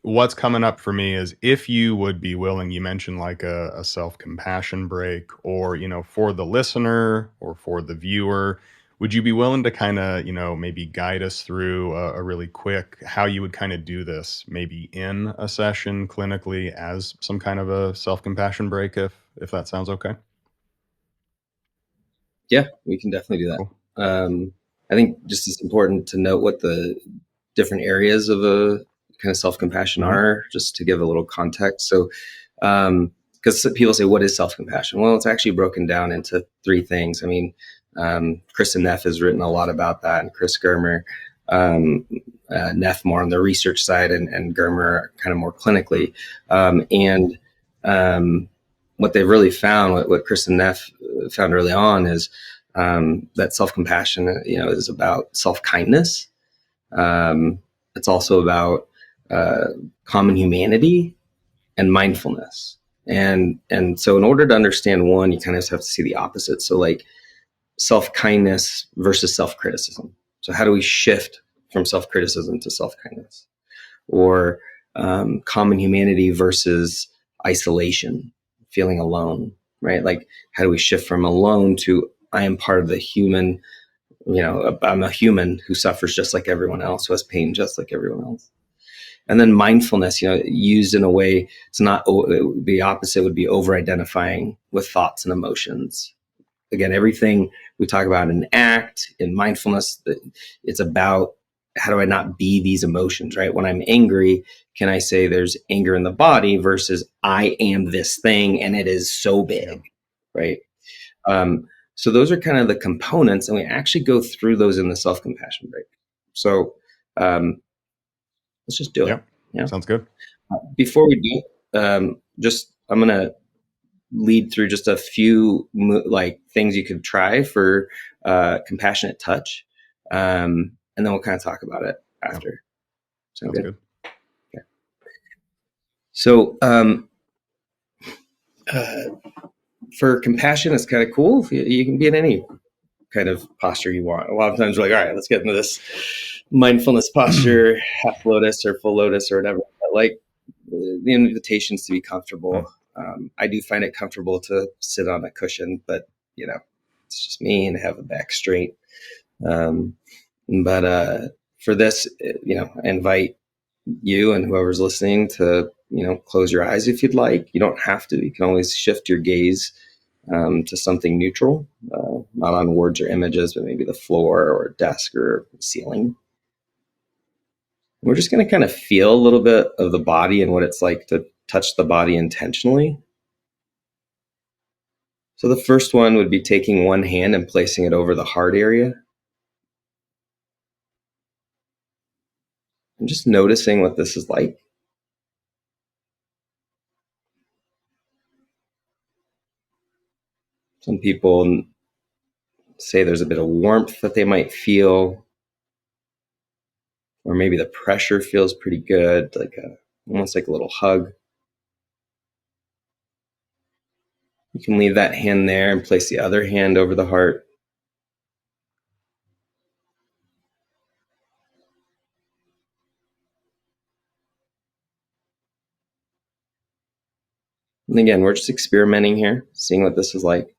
what's coming up for me is if you would be willing, you mentioned like a self-compassion break or, for the listener or for the viewer, would you be willing to kind of, maybe guide us through a really quick how you would kind of do this, maybe in a session clinically as some kind of a self-compassion break, if that sounds okay? Yeah, we can definitely do that. Cool. I think just it's important to note what the different areas of a kind of self-compassion Hmm. are, just to give a little context. So, because people say, what is self-compassion? Well, it's actually broken down into three things. I mean, Kristen Neff has written a lot about that, and Chris Germer, um, Neff more on the research side, and Germer kind of more clinically. And what they've really found, what Kristen Neff found early on, is that self-compassion, is about self-kindness. Um, it's also about uh, common humanity and mindfulness. And so in order to understand one, you kind of have to see the opposite. So like self-kindness versus self-criticism. So how do we shift from self-criticism to self-kindness? Or common humanity versus isolation, feeling alone, right? Like how do we shift from alone to I am part of the human, I'm a human who suffers just like everyone else, who has pain just like everyone else. And then mindfulness, used in a way, it's not, the opposite would be over identifying with thoughts and emotions. Again, everything we talk about in ACT, in mindfulness, it's about how do I not be these emotions, right? When I'm angry, can I say there's anger in the body versus I am this thing and it is so Yeah. big, right? Um, so those are kind of the components, and we actually go through those in the self-compassion break. So um, let's just do it. Yep. Yeah. Sounds good. Before we do, just I'm gonna lead through just a few like things you could try for compassionate touch, and then we'll kind of talk about it Yep. after. Sound Sounds good? good. Okay. So uh, for compassion, it's kind of cool. You can be in any kind of posture you want. A lot of times we're like, all right, let's get into this mindfulness posture, half lotus or full lotus or whatever. But like the invitation is to be Hmm. comfortable. I do find it comfortable to sit on a cushion, but it's just me and have a back straight. Um, but for this, I invite you and whoever's listening to, close your eyes if you'd like. You don't have to. You can always shift your gaze to something neutral, not on words or images, but maybe the floor or a desk or ceiling. We're just going to kind of feel a little bit of the body and what it's like to touch the body intentionally. So the first one would be taking one hand and placing it over the heart area and just noticing what this is like. Some people say there's a bit of warmth that they might feel, or maybe the pressure feels pretty good, almost like a little hug. You can leave that hand there and place the other hand over the heart. And again, we're just experimenting here, seeing what this is like.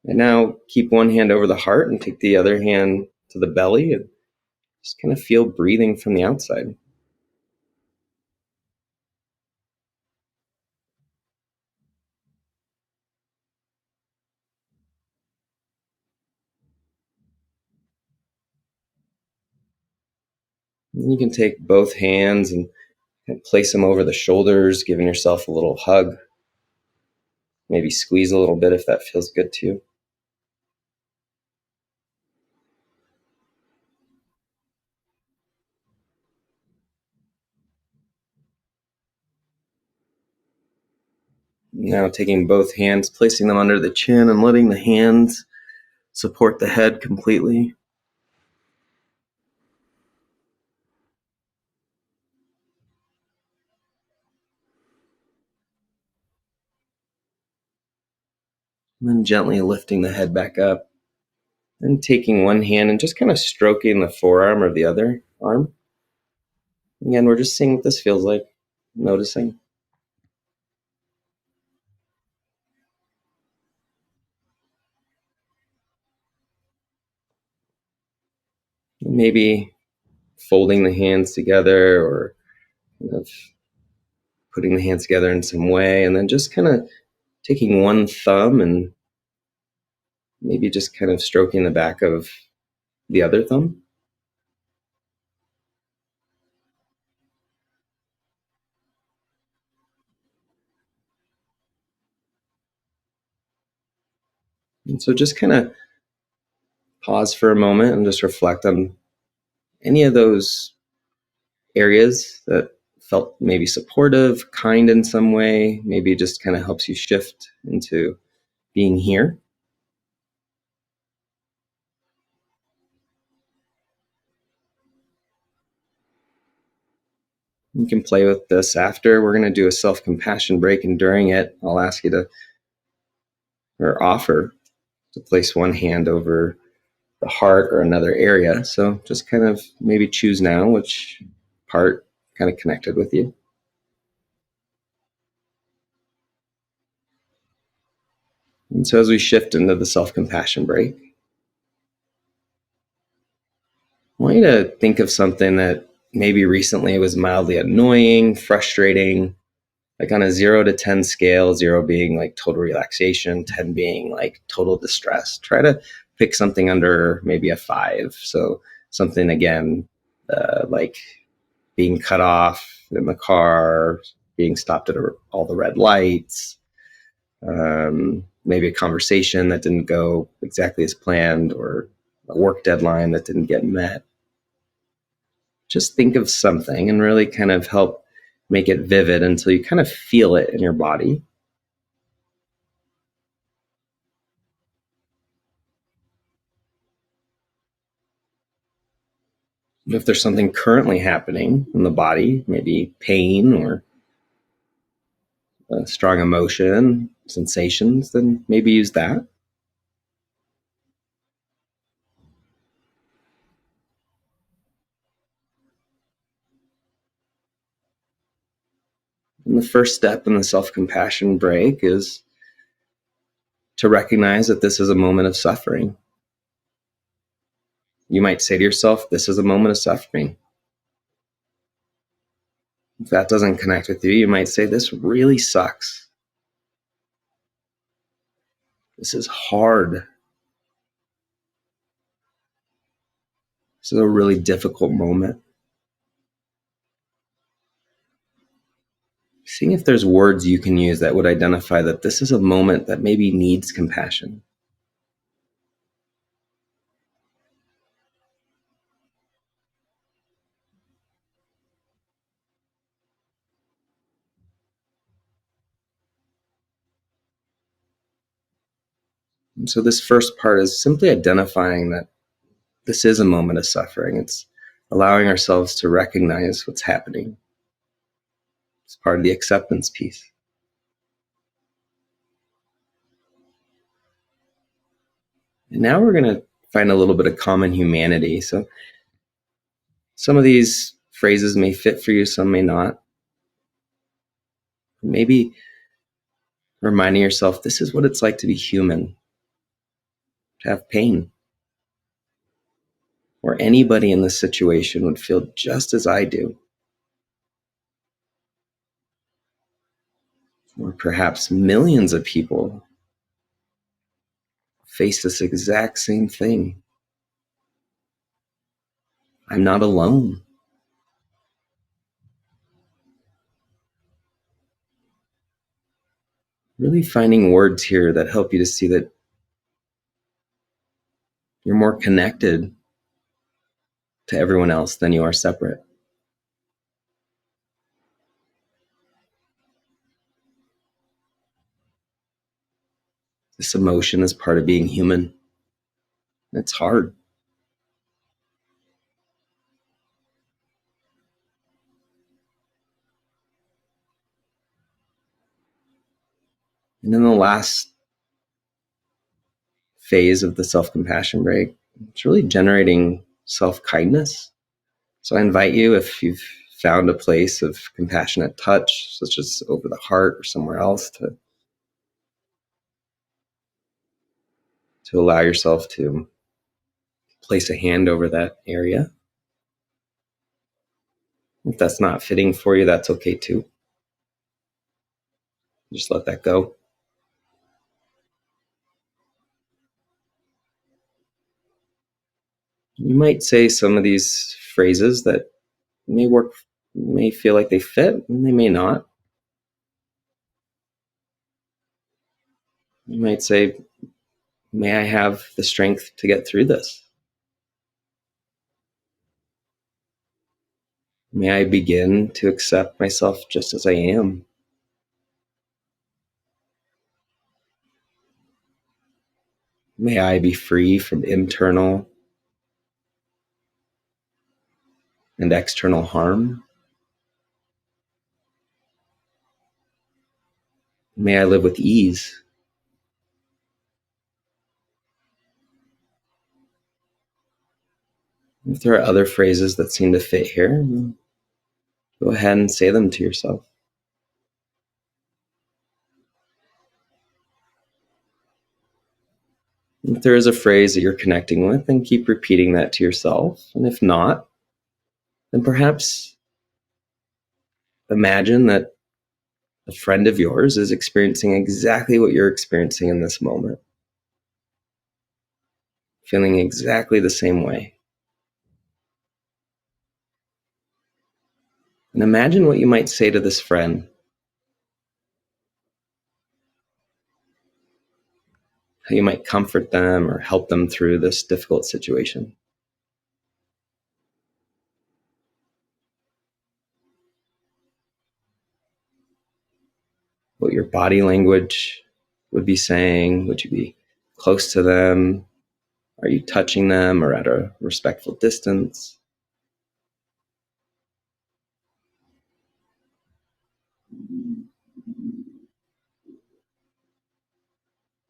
And now keep one hand over the heart and take the other hand to the belly and just kind of feel breathing from the outside. And you can take both hands and place them over the shoulders, giving yourself a little hug. Maybe squeeze a little bit if that feels good to you. Now taking both hands, placing them under the chin and letting the hands support the head completely. And then gently lifting the head back up. And taking one hand and just kind of stroking the forearm or the other arm. Again, we're just seeing what this feels like, noticing. Maybe folding the hands together or kind of putting the hands together in some way, and then just kind of taking one thumb and maybe just kind of stroking the back of the other thumb. And so just kind of pause for a moment and just reflect on any of those areas that felt maybe supportive, kind in some way, maybe just kind of helps you shift into being here. You can play with this after. We're going to do a self-compassion break, and during it, I'll ask you to, or offer to place one hand over the heart or another area. So just kind of maybe choose now which part kind of connected with you. And so as we shift into the self-compassion break, I want you to think of something that maybe recently was mildly annoying, frustrating, like on a 0 to 10 scale, 0 being like total relaxation, 10 being like total distress. Try to pick something under maybe a 5. So something again, like being cut off in the car, being stopped at all the red lights, maybe a conversation that didn't go exactly as planned, or a work deadline that didn't get met. Just think of something and really kind of help make it vivid until you kind of feel it in your body. If there's something currently happening in the body, maybe pain or a strong emotion, sensations, then maybe use that. And the first step in the self-compassion break is to recognize that this is a moment of suffering. You might say to yourself, this is a moment of suffering. If that doesn't connect with you, you might say, this really sucks. This is hard. This is a really difficult moment. Seeing if there's words you can use that would identify that this is a moment that maybe needs compassion. And so this first part is simply identifying that this is a moment of suffering. It's allowing ourselves to recognize what's happening. It's part of the acceptance piece. And now we're going to find a little bit of common humanity. So some of these phrases may fit for you, some may not. Maybe reminding yourself this is what it's like to be human, to have pain. Or anybody in this situation would feel just as I do. Or perhaps millions of people face this exact same thing. I'm not alone. Really finding words here that help you to see that you're more connected to everyone else than you are separate. This emotion is part of being human. It's hard. And then the last phase of the self-compassion break, it's really generating self-kindness. So I invite you, if you found a place of compassionate touch, such as over the heart or somewhere else, to allow yourself to place a hand over that area. If that's not fitting for you, that's okay too. Just let that go. You might say some of these phrases that may work, may feel like they fit, and they may not. You might say, may I have the strength to get through this? May I begin to accept myself just as I am? May I be free from internal and external harm? May I live with ease? If there are other phrases that seem to fit here, go ahead and say them to yourself. If there is a phrase that you're connecting with, then keep repeating that to yourself. And if not, then perhaps imagine that a friend of yours is experiencing exactly what you're experiencing in this moment, feeling exactly the same way. And imagine what you might say to this friend, how you might comfort them or help them through this difficult situation. What your body language would be saying. Would you be close to them? Are you touching them or at a respectful distance?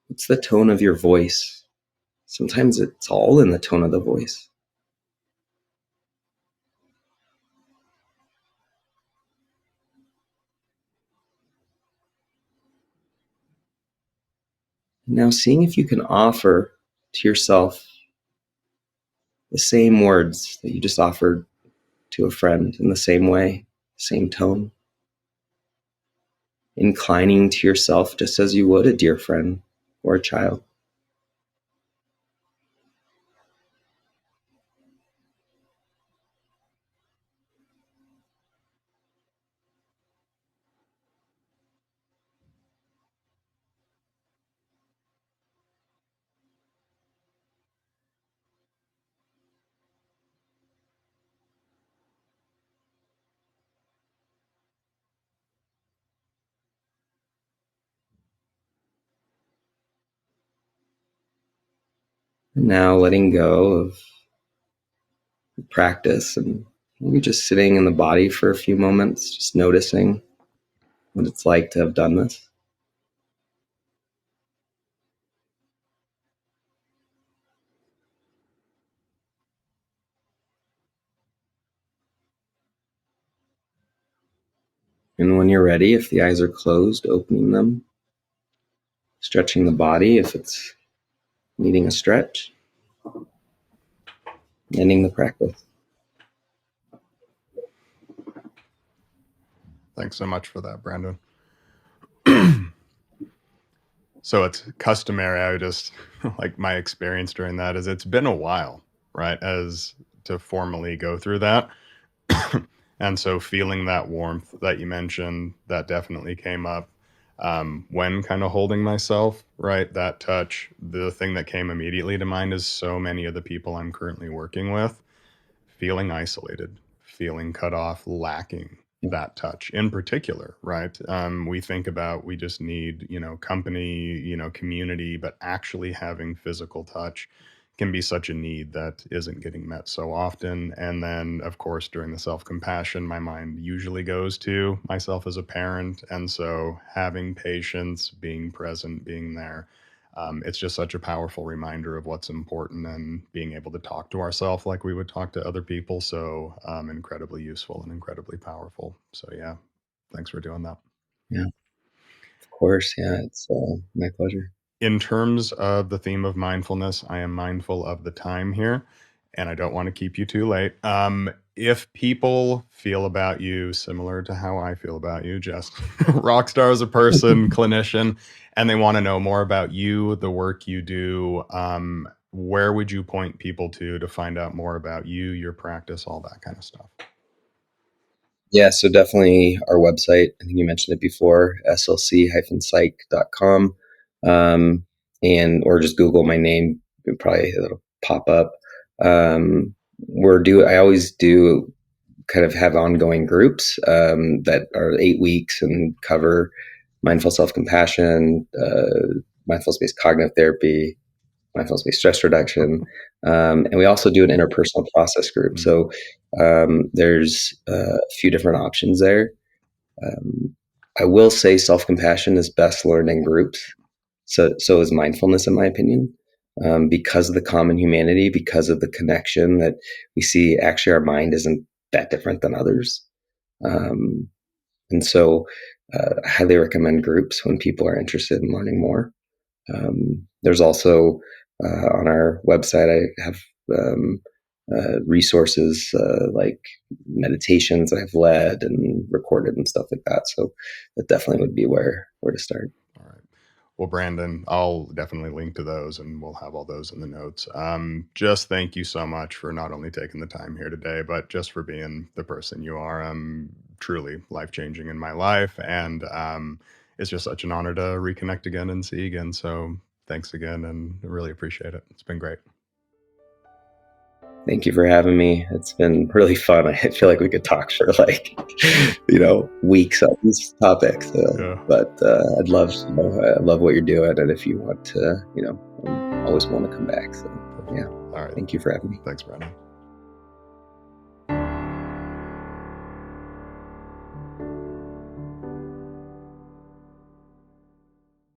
What's the tone of your voice? Sometimes it's all in the tone of the voice. Now, seeing if you can offer to yourself the same words that you just offered to a friend in the same way, same tone. Inclining to yourself just as you would a dear friend or a child. And now letting go of the practice and maybe just sitting in the body for a few moments, just noticing what it's like to have done this. And when you're ready, if the eyes are closed, opening them, stretching the body if it's needing a stretch, ending the practice. Thanks so much for that, Brandon. So it's customary. I would just like my experience during that is it's been a while, right? As to formally go through that. And so feeling that warmth that you mentioned, that definitely came up when kind of holding myself, right? That touch, the thing that came immediately to mind is so many of the people I'm currently working with feeling isolated, feeling cut off, lacking that touch in particular, right? We think about we just need, company, community, but actually having physical touch can be such a need that isn't getting met so often. And then, of course, during the self compassion, my mind usually goes to myself as a parent. And so having patience, being present, being there. It's just such a powerful reminder of what's important and being able to talk to ourselves like we would talk to other people. So incredibly useful and incredibly powerful. So yeah, thanks for doing that. Yeah, of course. Yeah, it's my pleasure. In terms of the theme of mindfulness, I am mindful of the time here, and I don't want to keep you too late. If people feel about you similar to how I feel about you, just rock star as a person, clinician, and they want to know more about you, the work you do, where would you point people to find out more about you, your practice, all that kind of stuff? Yeah, so definitely our website. I think you mentioned it before, slc-psych.com. Um, and or just Google my name, it'll pop up. I always do kind of have ongoing groups that are 8 weeks and cover mindful self-compassion, mindfulness-based cognitive therapy, mindfulness-based stress reduction, and we also do an interpersonal process group. Mm, So there's a few different options there. Um, I will say self-compassion is best learned in groups. So is mindfulness, in my opinion, because of the common humanity, because of the connection that we see. Actually, our mind isn't that different than others, um, and so I highly recommend groups when people are interested in learning more. There's also on our website, I have resources like meditations I've led and recorded and stuff like that. So that definitely would be where to start. all right. Well, Brandon, I'll definitely link to those and we'll have all those in the notes. Just thank you so much for not only taking the time here today, but just for being the person you are. Truly life changing in my life. And it's just such an honor to reconnect again and see you again. So thanks again and I really appreciate it. It's been great. Thank you for having me. It's been really fun. I feel like we could talk for like, weeks on these topics. Yeah. But I love what you're doing. And if you want to, always want to come back. So yeah, All right. thank you for having me. Thanks, Brandon.